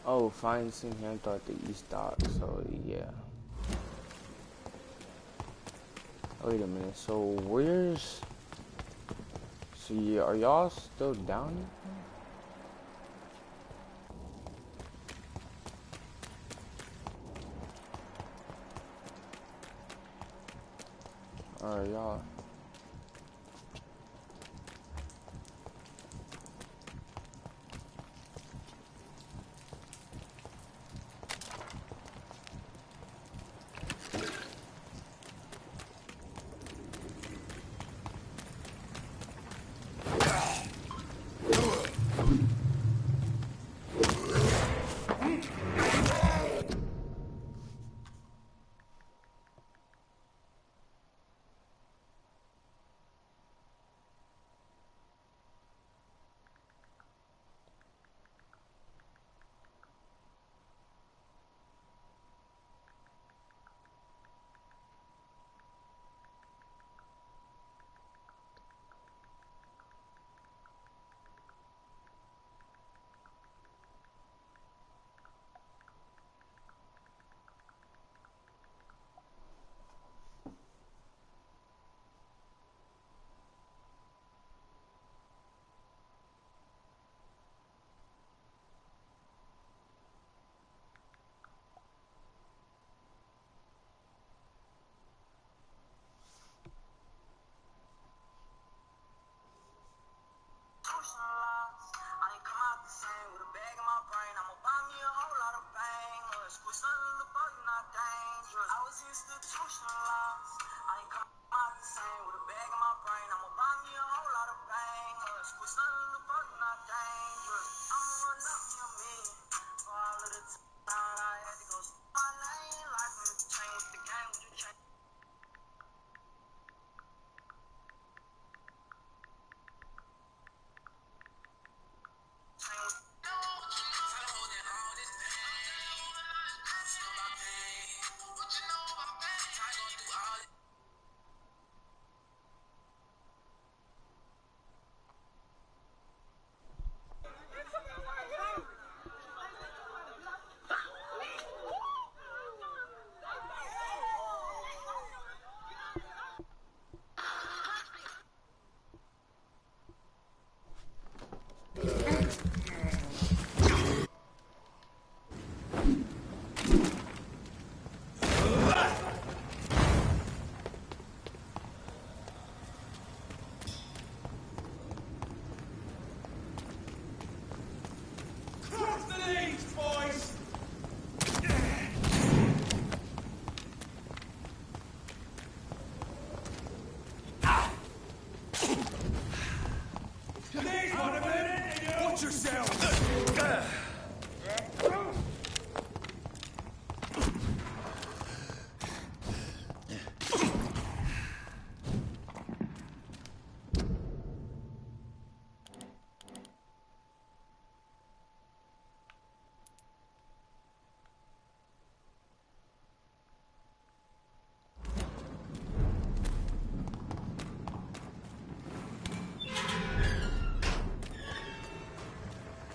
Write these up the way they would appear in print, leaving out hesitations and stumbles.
Oh, find Singhamto at the East Dock, so yeah. Wait a minute, so where's... So yeah, are y'all still down here? Or y'all...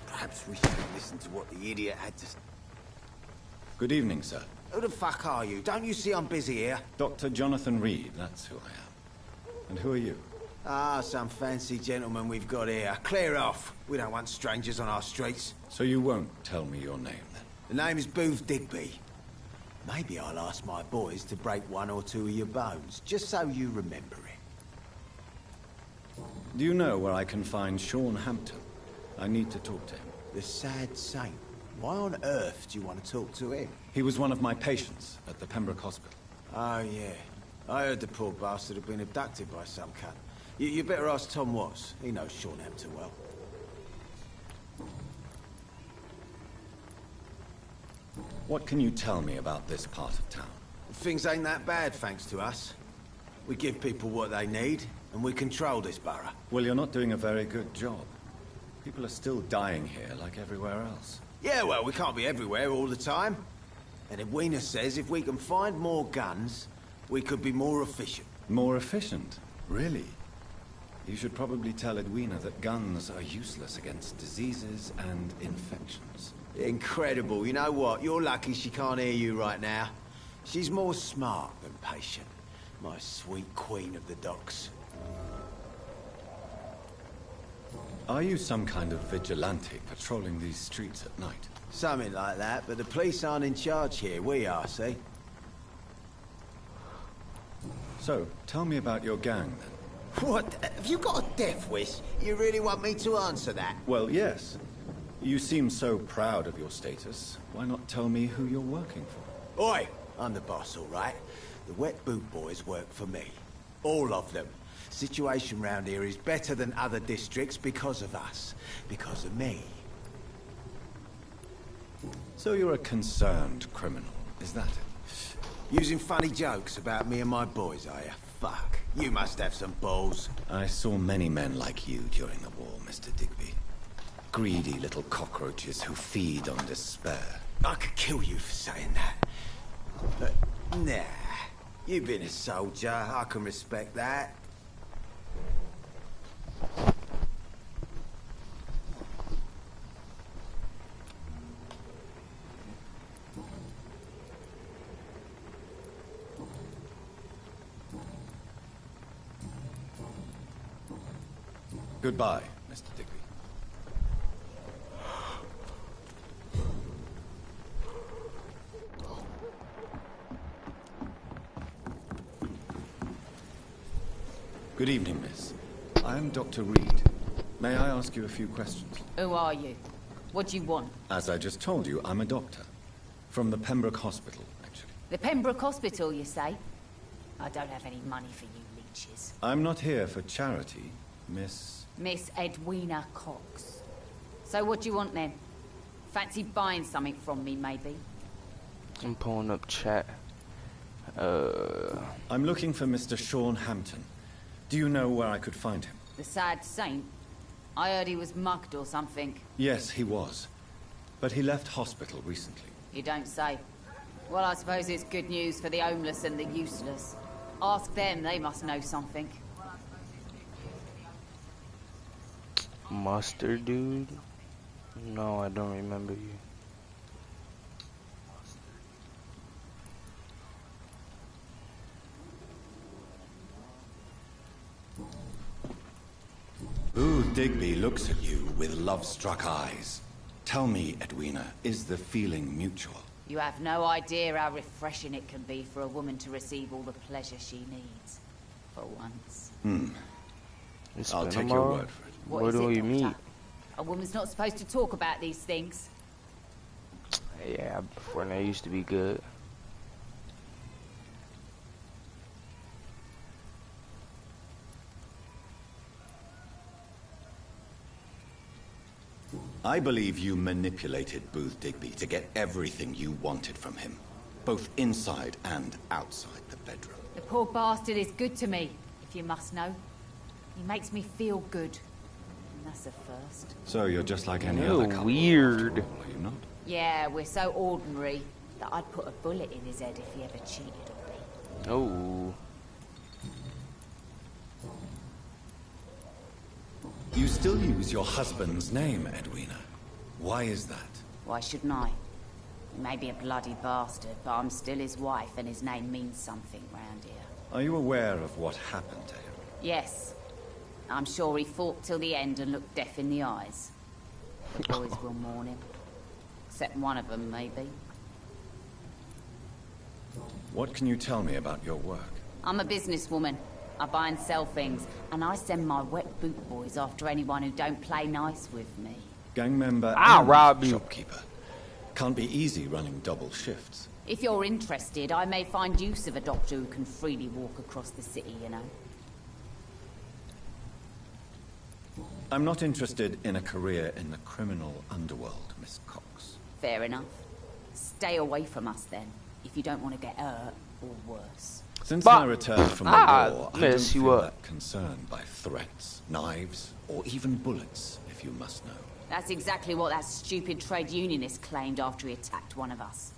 Perhaps we should listen to what the idiot had to say. Good evening, sir. Who the fuck are you? Don't you see I'm busy here? Dr. Jonathan Reed, that's who I am. And who are you? Ah, some fancy gentleman we've got here. Clear off. We don't want strangers on our streets. So you won't tell me your name, then? The name is Booth Digby. Maybe I'll ask my boys to break one or two of your bones, just so you remember it. Do you know where I can find Sean Hampton? I need to talk to him. The sad saint. Why on earth do you want to talk to him? He was one of my patients at the Pembroke Hospital. Oh, yeah. I heard the poor bastard had been abducted by some cunt. You better ask Tom Watts. He knows Sean Hampton well. What can you tell me about this part of town? Things ain't that bad, thanks to us. We give people what they need, and we control this borough. Well, you're not doing a very good job. People are still dying here like everywhere else. Yeah, well, we can't be everywhere all the time. And Edwina says if we can find more guns, we could be more efficient. More efficient? Really? You should probably tell Edwina that guns are useless against diseases and infections. Incredible. You know what? You're lucky she can't hear you right now. She's more smart than patient. My sweet queen of the docks. Are you some kind of vigilante patrolling these streets at night? Something like that, but the police aren't in charge here. We are, see? So, tell me about your gang, then. What? Have you got a death wish? You really want me to answer that? Well, yes. You seem so proud of your status. Why not tell me who you're working for? Oi! I'm the boss, all right? The Wet Boot Boys work for me. All of them. Situation round here is better than other districts because of us. Because of me. So you're a concerned criminal, is that it? Using funny jokes about me and my boys, are you? Fuck. You must have some balls. I saw many men like you during the war, Mr. Digby. Greedy little cockroaches who feed on despair. I could kill you for saying that. But, nah. You've been a soldier. I can respect that. Goodbye, Mr. Digby. Good evening, miss. I am Dr. Reed. May I ask you a few questions? Who are you? What do you want? As I just told you, I'm a doctor. From the Pembroke Hospital, actually. The Pembroke Hospital, you say? I don't have any money for you leeches. I'm not here for charity, Miss... Miss Edwina Cox. So what do you want then? Fancy buying something from me, maybe? I'm pulling up chat. I'm looking for Mr. Sean Hampton. Do you know where I could find him? The sad saint? I heard he was mugged or something. Yes, he was. But he left hospital recently. You don't say. Well, I suppose it's good news for the homeless and the useless. Ask them, they must know something. Mustard dude? No, I don't remember you. Booth Digby looks at you with love-struck eyes. Tell me, Edwina, is the feeling mutual? You have no idea how refreshing it can be for a woman to receive all the pleasure she needs. For once. I'll take your word for it. What Where is do it, we Doctor? meet? A woman's not supposed to talk about these things. Yeah, before they used to be good. I believe you manipulated Booth Digby to get everything you wanted from him. Both inside and outside the bedroom. The poor bastard is good to me, if you must know. He makes me feel good. And that's a first. So you're just like any Ew, other couple. weird. After all, are you not? Yeah, we're so ordinary that I'd put a bullet in his head if he ever cheated on me. Oh. You still use your husband's name, Edwina. Why is that? Why shouldn't I? He may be a bloody bastard, but I'm still his wife and his name means something round here. Are you aware of what happened to him? Yes. I'm sure he fought till the end and looked death in the eyes. The boys will mourn him. Except one of them, maybe. What can you tell me about your work? I'm a businesswoman. I buy and sell things, and I send my wet boot boys after anyone who don't play nice with me. Gang member I'll and rob you. shopkeeper. Can't be easy running double shifts. If you're interested, I may find use of a doctor who can freely walk across the city, you know. I'm not interested in a career in the criminal underworld, Miss Cox. Fair enough. Stay away from us then, if you don't want to get hurt or worse. Since But- my return from the war, I don't miss you feel up. that concerned by threats, knives, or even bullets, if you must know. That's exactly what that stupid trade unionist claimed after he attacked one of us.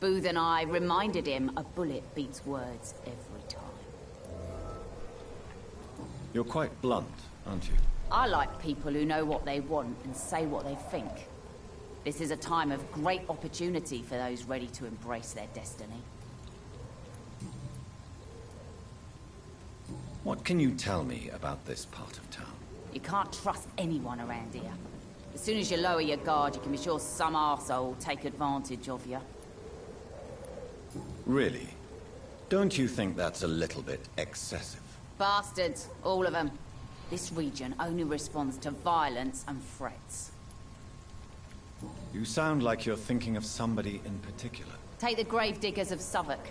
Booth and I reminded him a bullet beats words every time. You're quite blunt, aren't you? I like people who know what they want and say what they think. This is a time of great opportunity for those ready to embrace their destiny. What can you tell me about this part of town? You can't trust anyone around here. As soon as you lower your guard, you can be sure some arsehole will take advantage of you. Really? Don't you think that's a little bit excessive? Bastards, all of them. This region only responds to violence and threats. You sound like you're thinking of somebody in particular. Take the gravediggers of Southwark.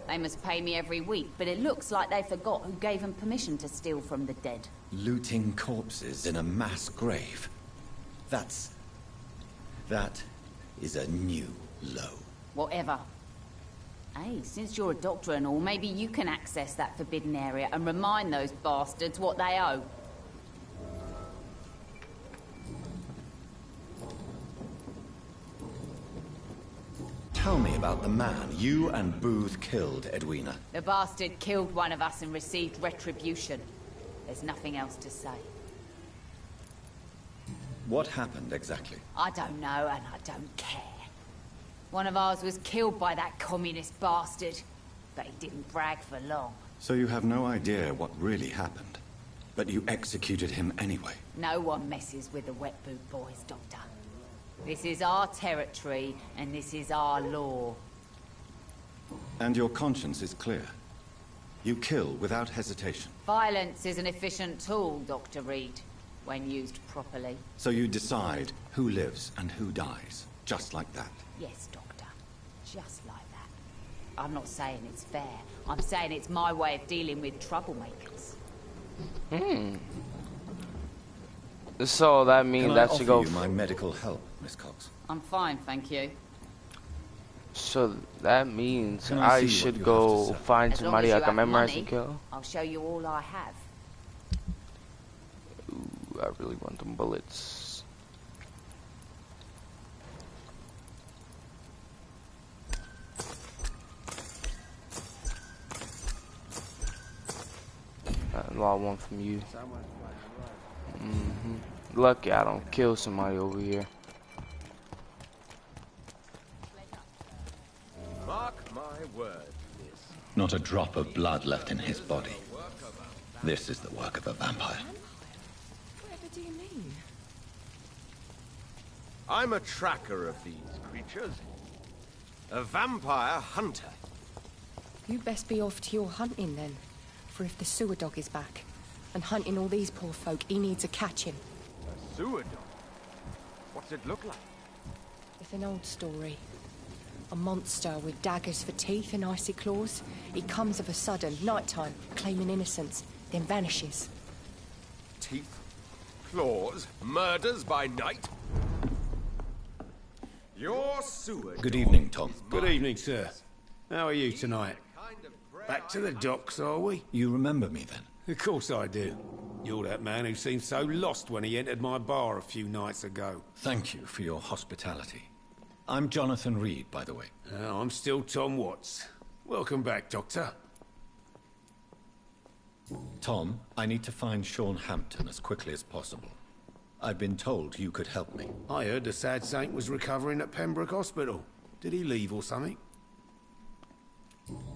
They must pay me every week, but it looks like they forgot who gave them permission to steal from the dead. Looting corpses in a mass grave. That is a new low. Whatever. Hey, since you're a doctor and all, maybe you can access that forbidden area and remind those bastards what they owe. Tell me about the man you and Booth killed, Edwina. The bastard killed one of us and received retribution. There's nothing else to say. What happened exactly? I don't know, and I don't care. One of ours was killed by that communist bastard, but he didn't brag for long. So you have no idea what really happened, but you executed him anyway. No one messes with the Wet Boot Boys, Doctor. This is our territory, and this is our law. And your conscience is clear. You kill without hesitation. Violence is an efficient tool, Dr. Reed, when used properly. So you decide who lives and who dies, just like that. Yes, Doctor. Just like that. I'm not saying it's fair. I'm saying it's my way of dealing with troublemakers. So that means that should go. Can I offer you my medical help, Miss Cox? I'm fine, thank you. So that means Can I I see should what you go have to say? find As long somebody as I you can have memorize money, and kill. I'll show you all I have. Ooh, I really want them bullets. Law one from you. Lucky I don't kill somebody over here. Mark my word, this. Not a drop of blood left in his body. This is the work of a vampire. Whatever do you mean? I'm a tracker of these creatures. A vampire hunter. You'd best be off to your hunting then. For if the sewer dog is back, and hunting all these poor folk, he needs a catching. A sewer dog? What's it look like? It's an old story. A monster with daggers for teeth and icy claws. He comes of a sudden, nighttime, claiming innocence, then vanishes. Teeth? Claws? Murders by night? Your sewer Good dog evening, Tom. is Good mine. evening, sir. How are you tonight? Kind of bread Back to I the like. docks, are we? You remember me then? Of course I do. You're that man who seemed so lost when he entered my bar a few nights ago. Thank you for your hospitality. I'm Jonathan Reed, by the way. I'm still Tom Watts. Welcome back, Doctor. Tom, I need to find Sean Hampton as quickly as possible. I've been told you could help me. I heard the sad saint was recovering at Pembroke Hospital. Did he leave or something?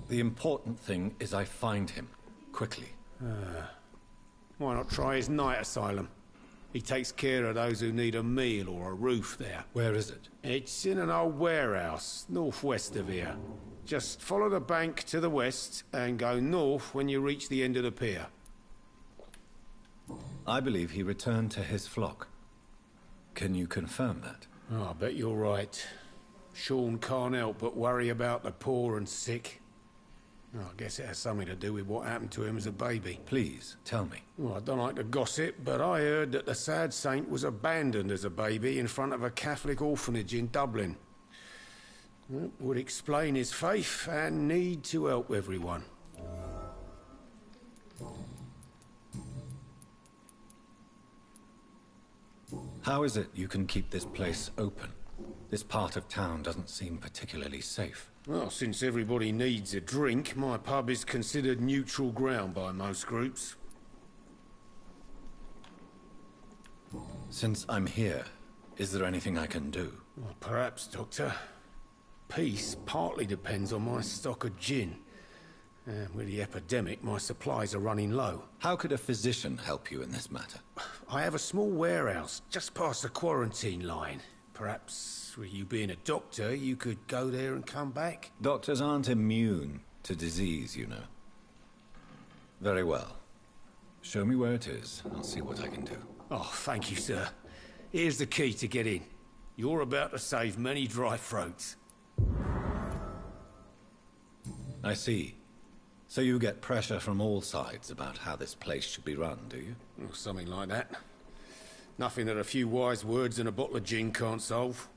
The important thing is I find him, quickly. Why not try his night asylum? He takes care of those who need a meal or a roof there. Where is it? It's in an old warehouse, northwest of here. Just follow the bank to the west and go north when you reach the end of the pier. I believe he returned to his flock. Can you confirm that? Oh, I bet you're right. Sean can't help but worry about the poor and sick. Oh, I guess it has something to do with what happened to him as a baby. Please, tell me. Well, I don't like to gossip, but I heard that the sad saint was abandoned as a baby in front of a Catholic orphanage in Dublin. That would explain his faith and need to help everyone. How is it you can keep this place open? This part of town doesn't seem particularly safe. Well, since everybody needs a drink, my pub is considered neutral ground by most groups. Since I'm here, is there anything I can do? Well, perhaps, Doctor. Peace partly depends on my stock of gin. With the epidemic, my supplies are running low. How could a physician help you in this matter? I have a small warehouse just past the quarantine line. Perhaps, with you being a doctor, you could go there and come back? Doctors aren't immune to disease, you know. Very well. Show me where it is. I'll see what I can do. Oh, thank you, sir. Here's the key to get in. You're about to save many dry throats. I see. So you get pressure from all sides about how this place should be run, do you? Or something like that. Nothing that a few wise words and a bottle of gin can't solve.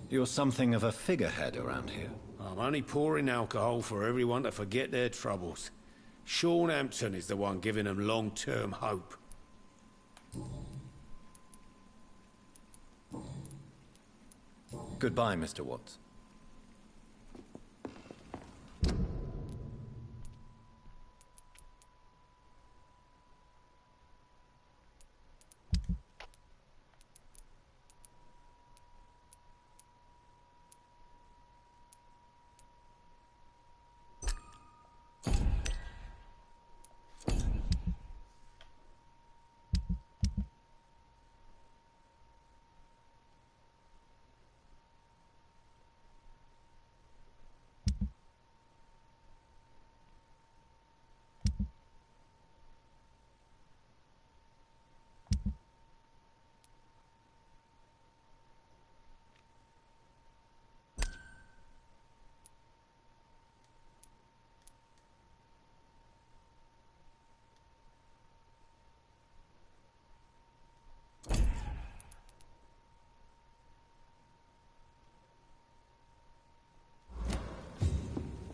You're something of a figurehead around here. I'm only pouring alcohol for everyone to forget their troubles. Sean Hampton is the one giving them long-term hope. Goodbye, Mr. Watts.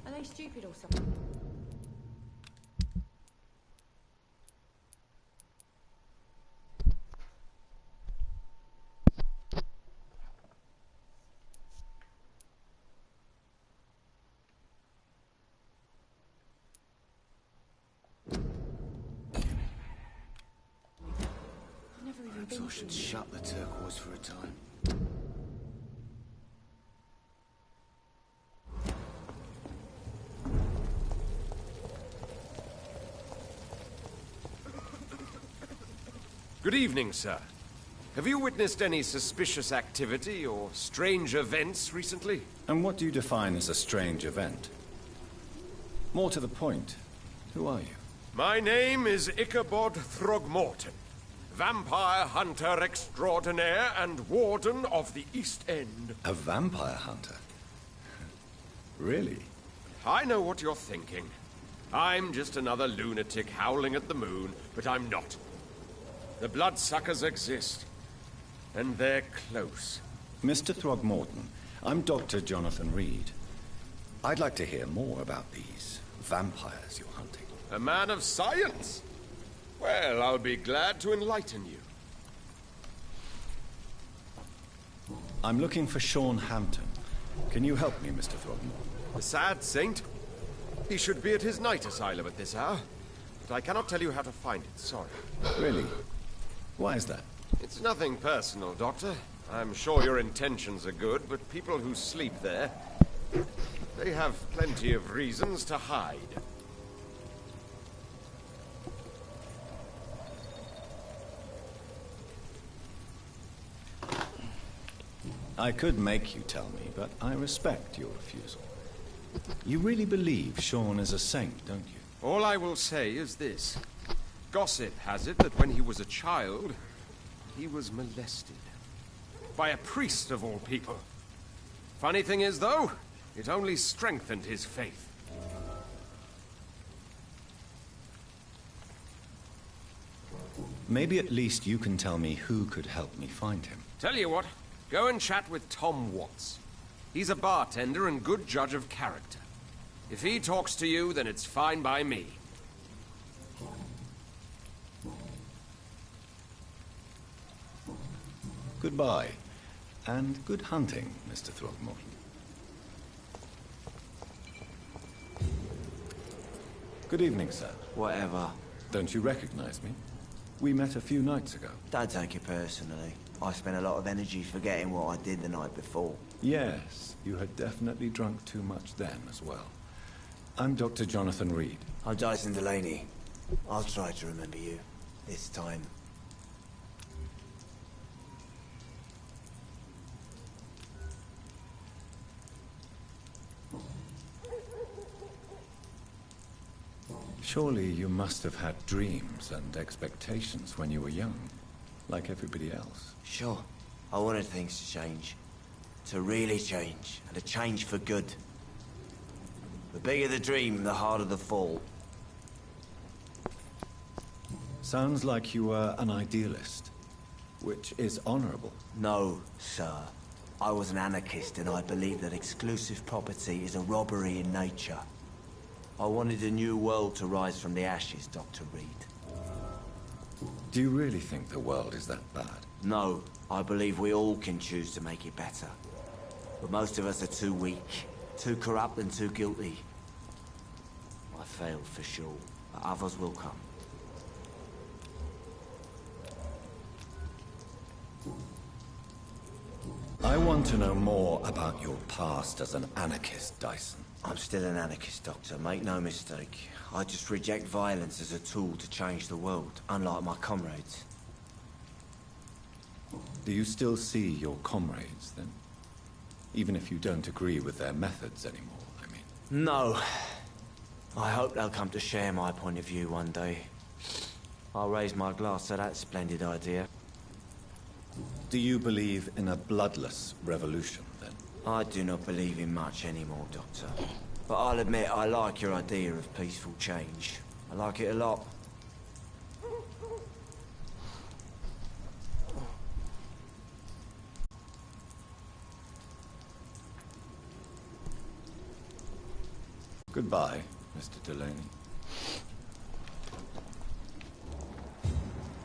Are they stupid or something? Perhaps I should shut the turquoise for a time. Good evening, sir. Have you witnessed any suspicious activity or strange events recently? And what do you define as a strange event? More to the point, who are you? My name is Ichabod Throgmorton, vampire hunter extraordinaire and warden of the East End. A vampire hunter? Really? I know what you're thinking. I'm just another lunatic howling at the moon, but I'm not. The bloodsuckers exist, and they're close. Mr. Throgmorton, I'm Dr. Jonathan Reed. I'd like to hear more about these vampires you're hunting. A man of science? Well, I'll be glad to enlighten you. I'm looking for Sean Hampton. Can you help me, Mr. Throgmorton? The sad saint? He should be at his night asylum at this hour, but I cannot tell you how to find it, sorry. Really? Why is that? It's nothing personal, Doctor. I'm sure your intentions are good, but people who sleep there, they have plenty of reasons to hide. I could make you tell me, but I respect your refusal. You really believe Sean is a saint, don't you? All I will say is this. Gossip has it that when he was a child, he was molested. By a priest of all people. Funny thing is, though, it only strengthened his faith. Maybe at least you can tell me who could help me find him. Tell you what, go and chat with Tom Watts. He's a bartender and good judge of character. If he talks to you, then it's fine by me. Goodbye, and good hunting, Mr. Throgmorton. Good evening, sir. Whatever. Don't you recognize me? We met a few nights ago. Don't take it personally. I spent a lot of energy forgetting what I did the night before. Yes, you had definitely drunk too much then as well. I'm Dr. Jonathan Reed. I'm Dyson Delaney. I'll try to remember you. This time. Surely you must have had dreams and expectations when you were young, like everybody else. Sure. I wanted things to change. To really change. And to change for good. The bigger the dream, the harder the fall. Sounds like you were an idealist, which is honorable. No, sir. I was an anarchist and I believed that exclusive property is a robbery in nature. I wanted a new world to rise from the ashes, Dr. Reed. Do you really think the world is that bad? No, I believe we all can choose to make it better. But most of us are too weak, too corrupt and too guilty. I failed for sure, but others will come. I want to know more about your past as an anarchist, Dyson. I'm still an anarchist, Doctor, make no mistake. I just reject violence as a tool to change the world, unlike my comrades. Do you still see your comrades, then? Even if you don't agree with their methods anymore, I mean. No. I hope they'll come to share my point of view one day. I'll raise my glass to that splendid idea. Do you believe in a bloodless revolution, then? I do not believe in much anymore, Doctor. But I'll admit I like your idea of peaceful change. I like it a lot. Goodbye, Mr. Delaney.